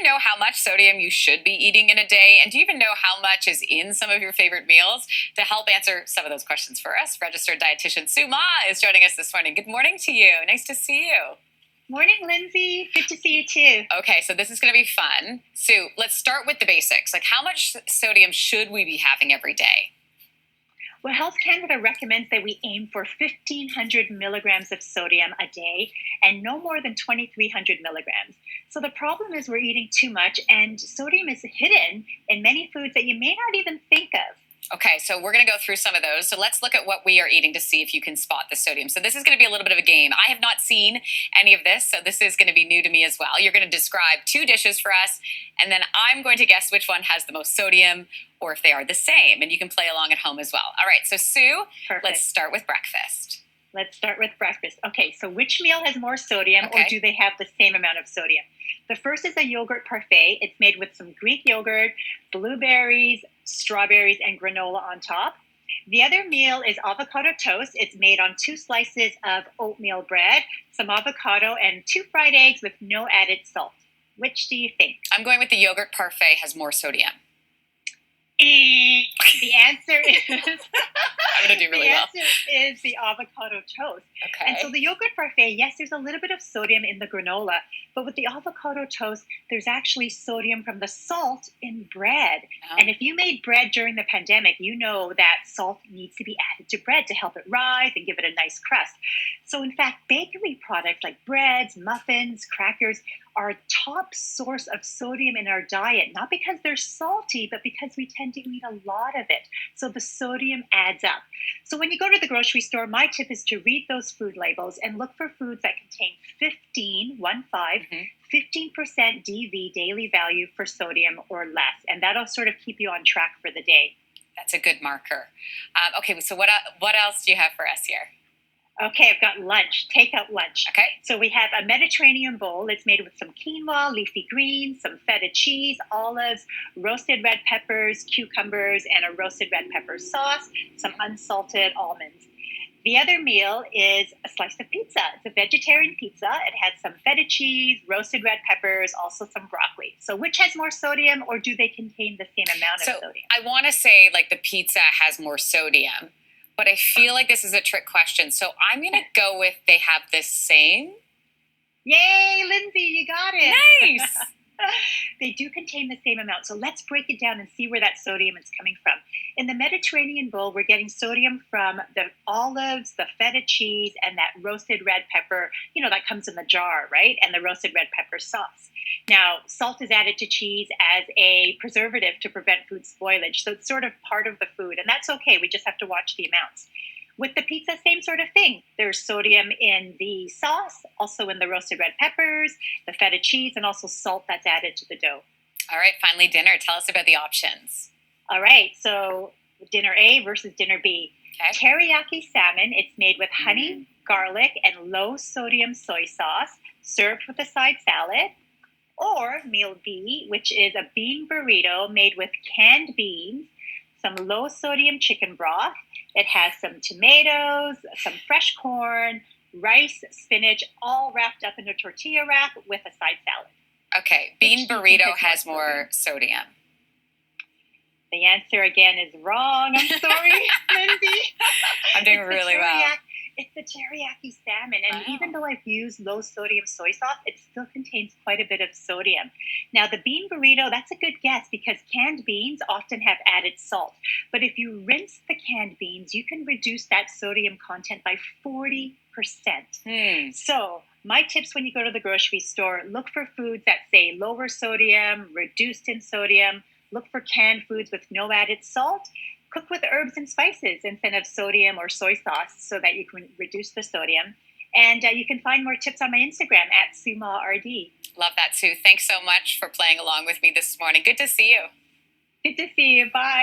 know how much sodium you should be eating in a day? And do you even know how much is in some of your favorite meals? To help answer some of those questions for us, registered dietitian Sue Mah is joining us this morning. Good morning to you. Nice to see you. Morning, Lindsay. Good to see you too. Okay, so this is going to be fun. Sue, let's start with the basics. Like, how much sodium should we be having every day? Well, Health Canada recommends that we aim for 1,500 milligrams of sodium a day and no more than 2,300 milligrams. So the problem is we're eating too much, and sodium is hidden in many foods that you may not even think of. Okay, so we're going to go through some of those. So let's look at what we are eating to see if you can spot the sodium. So this is going to be a little bit of a game. I have not seen any of this, so this is going to be new to me as well. You're going to describe two dishes for us, and then I'm going to guess which one has the most sodium or if they are the same, and you can play along at home as well. All right, so Sue, Perfect. Let's start with breakfast. Let's start with breakfast. Okay, so which meal has more sodium, or do they have the same amount of sodium? The first is a yogurt parfait. It's made with some Greek yogurt, blueberries, strawberries, and granola on top. The other meal is avocado toast. It's made on 2 slices of oatmeal bread, some avocado, and 2 fried eggs with no added salt. Which do you think? I'm going with the yogurt parfait has more sodium. The answer is I'm going to do really well. The answer is the avocado toast. Okay. And so the yogurt parfait, yes, there's a little bit of sodium in the granola, but with the avocado toast, there's actually sodium from the salt in bread. Oh. And if you made bread during the pandemic, you know that salt needs to be added to bread to help it rise and give it a nice crust. So in fact, bakery products like breads, muffins, crackers are a top source of sodium in our diet, not because they're salty, but because we tend to eat a lot of it. So the sodium adds up. So when you go to the grocery store, my tip is to read those food labels and look for foods that contain 15% DV, daily value, for sodium or less. And that'll sort of keep you on track for the day. That's a good marker. Okay, so what else do you have for us here? Okay, I've got lunch, takeout lunch. Okay. So we have a Mediterranean bowl. It's made with some quinoa, leafy greens, some feta cheese, olives, roasted red peppers, cucumbers, and a roasted red pepper sauce, some unsalted almonds. The other meal is a slice of pizza. It's a vegetarian pizza. It has some feta cheese, roasted red peppers, also some broccoli. So which has more sodium, or do they contain the same amount of sodium? I want to say like the pizza has more sodium, but I feel like this is a trick question. So I'm going to go with they have the same. Yay, Lindsay, you got it. Nice. They do contain the same amount. So let's break it down and see where that sodium is coming from. In the Mediterranean bowl, we're getting sodium from the olives, the feta cheese, and that roasted red pepper, that comes in the jar, right? And the roasted red pepper sauce. Now, salt is added to cheese as a preservative to prevent food spoilage. So it's sort of part of the food, and that's okay. We just have to watch the amounts. With the pizza, same sort of thing. There's sodium in the sauce, also in the roasted red peppers, the feta cheese, and also salt that's added to the dough. All right, finally, dinner. Tell us about the options. All right, so dinner A versus dinner B. Okay. Teriyaki salmon, it's made with honey, garlic, and low-sodium soy sauce, served with a side salad. Or meal B, which is a bean burrito made with canned beans, some low-sodium chicken broth. It has some tomatoes, some fresh corn, rice, spinach, all wrapped up in a tortilla wrap with a side salad. Okay, bean burrito has more sodium. The answer again is wrong. I'm sorry, Lindsay. I'm doing really well. It's the teriyaki salmon, and even though I've used low-sodium soy sauce, it still contains quite a bit of sodium. Now, the bean burrito, that's a good guess because canned beans often have added salt. But if you rinse the canned beans, you can reduce that sodium content by 40%. So my tips when you go to the grocery store, look for foods that say lower sodium, reduced in sodium. Look for canned foods with no added salt. Cook with herbs and spices instead of sodium or soy sauce so that you can reduce the sodium. And you can find more tips on my Instagram at SueMahRD. Love that, Sue. Thanks so much for playing along with me this morning. Good to see you. Good to see you. Bye.